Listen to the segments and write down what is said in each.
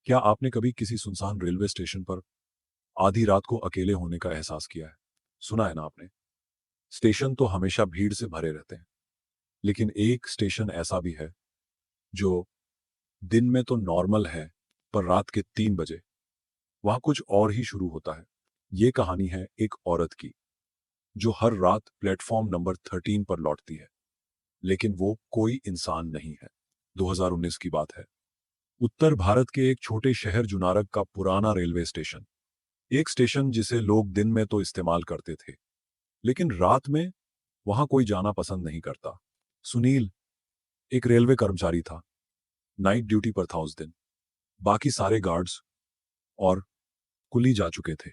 क्या आपने कभी किसी सुनसान रेलवे स्टेशन पर आधी रात को अकेले होने का एहसास किया है? सुना है ना आपने? स्टेशन तो हमेशा भीड़ से भरे रहते हैं, लेकिन एक स्टेशन ऐसा भी है जो दिन में तो नॉर्मल है, पर रात के 3 बजे वहां कुछ और ही शुरू होता है। ये कहानी है एक औरत की, जो हर रात प्लेटफॉर्म नंबर 13 पर लौटती है, लेकिन वो कोई इंसान नहीं है। 2019 की बात है। उत्तर भारत के एक छोटे शहर जुनारक का पुराना रेलवे स्टेशन। एक स्टेशन जिसे लोग दिन में तो इस्तेमाल करते थे, लेकिन रात में वहां कोई जाना पसंद नहीं करता। सुनील एक रेलवे कर्मचारी था, नाइट ड्यूटी पर था उस दिन। बाकी सारे गार्ड्स और कुली जा चुके थे।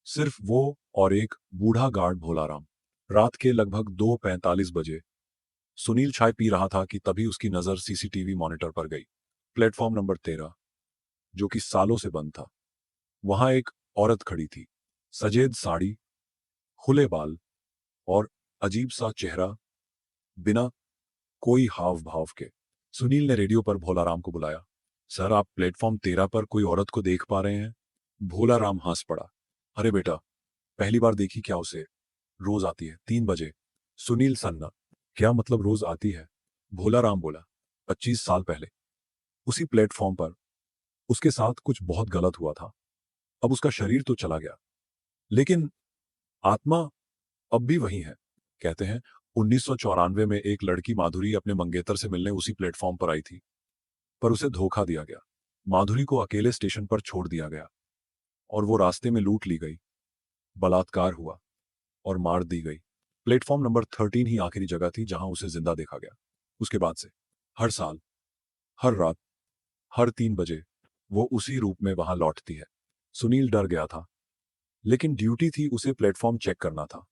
सिर्फ वो और एक बूढ़ा गार्ड भोलाराम। रात के लगभग 2:45 बजे सुनील चाय पी रहा था कि तभी उसकी नजर सीसीटीवी मॉनिटर पर गई। प्लेटफॉर्म नंबर 13, जो कि सालों से बंद था। वहां एक औरत खड़ी थी, सजेद साड़ी, खुले बाल और अजीब सा चेहरा, बिना कोई हाव भाव के। सुनील ने रेडियो पर भोलाराम को बुलाया। सर, आप प्लेटफॉर्म 13 पर कोई औरत को देख पा रहे हैं? भोलाराम हंस पड़ा। अरे बेटा, पहली बार देखी क्या उसे? रोज आती है 3 बजे। सुनील सन्ना। क्या मतलब रोज आती है? भोलाराम बोला। 25 साल पहले उसी प्लेटफॉर्म पर उसके साथ कुछ बहुत गलत हुआ था। अब उसका शरीर तो चला गया, लेकिन आत्मा अब भी वही है। कहते हैं 1994 में एक लड़की माधुरी अपने मंगेतर से मिलने उसी प्लेटफॉर्म पर आई थी, पर उसे धोखा दिया गया। माधुरी को अकेले स्टेशन पर छोड़ दिया गया और वो रास्ते में लूट ली गई, बलात्कार हुआ और मार दी गई। प्लेटफॉर्म नंबर 13 ही आखिरी जगह थी जहां उसे जिंदा देखा गया। उसके बाद से हर साल, हर रात, हर 3 बजे वो उसी रूप में वहां लौटती है। सुनील डर गया था, लेकिन ड्यूटी थी उसे प्लेटफॉर्म चेक करना था।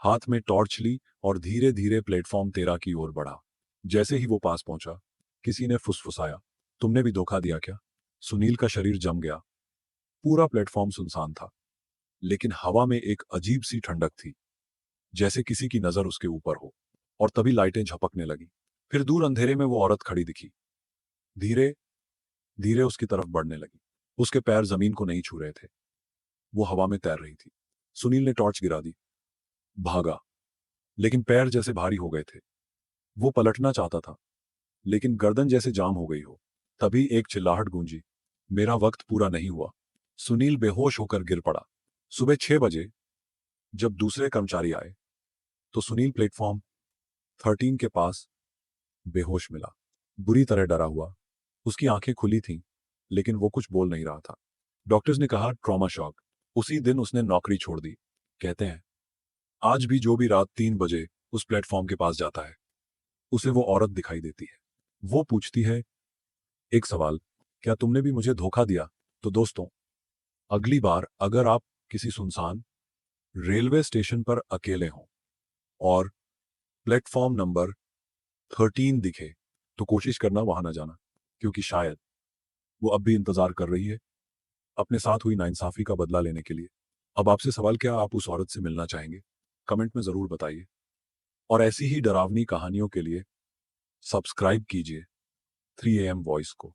हाथ में टॉर्च ली और धीरे धीरे प्लेटफॉर्म 13 की ओर बढ़ा। जैसे ही वो पास पहुंचा, किसी ने फुसफुसाया, तुमने भी धोखा दिया क्या? सुनील का शरीर जम गया। पूरा प्लेटफॉर्म सुनसान था, लेकिन हवा में एक अजीब सी ठंडक थी, जैसे किसी की नजर उसके ऊपर हो। और तभी लाइटें झपकने लगी। फिर दूर अंधेरे में वो औरत खड़ी दिखी, धीरे धीरे उसकी तरफ बढ़ने लगी। उसके पैर जमीन को नहीं छू रहे थे, वो हवा में तैर रही थी। सुनील ने टॉर्च गिरा दी, भागा, लेकिन पैर जैसे भारी हो गए थे। वो पलटना चाहता था, लेकिन गर्दन जैसे जाम हो गई हो। तभी एक चिल्लाहट गूंजी, मेरा वक्त पूरा नहीं हुआ। सुनील बेहोश होकर गिर पड़ा। सुबह 6 बजे जब दूसरे कर्मचारी आए, तो सुनील प्लेटफॉर्म 13 के पास बेहोश मिला, बुरी तरह डरा हुआ। उसकी आंखें खुली थीं, लेकिन वो कुछ बोल नहीं रहा था। डॉक्टर्स ने कहा ट्रॉमा शॉक। उसी दिन उसने नौकरी छोड़ दी। कहते हैं आज भी जो भी रात 3 बजे उस प्लेटफॉर्म के पास जाता है, उसे वो औरत दिखाई देती है। वो पूछती है एक सवाल, क्या तुमने भी मुझे धोखा दिया? तो दोस्तों, अगली बार अगर आप किसी सुनसान रेलवे स्टेशन पर अकेले हों और प्लेटफॉर्म नंबर 13 दिखे, तो कोशिश करना वहां न जाना, क्योंकि शायद वो अब भी इंतजार कर रही है अपने साथ हुई नाइंसाफी का बदला लेने के लिए। अब आपसे सवाल, क्या आप उस औरत से मिलना चाहेंगे? कमेंट में जरूर बताइए। और ऐसी ही डरावनी कहानियों के लिए सब्सक्राइब कीजिए 3 AM वॉइस को।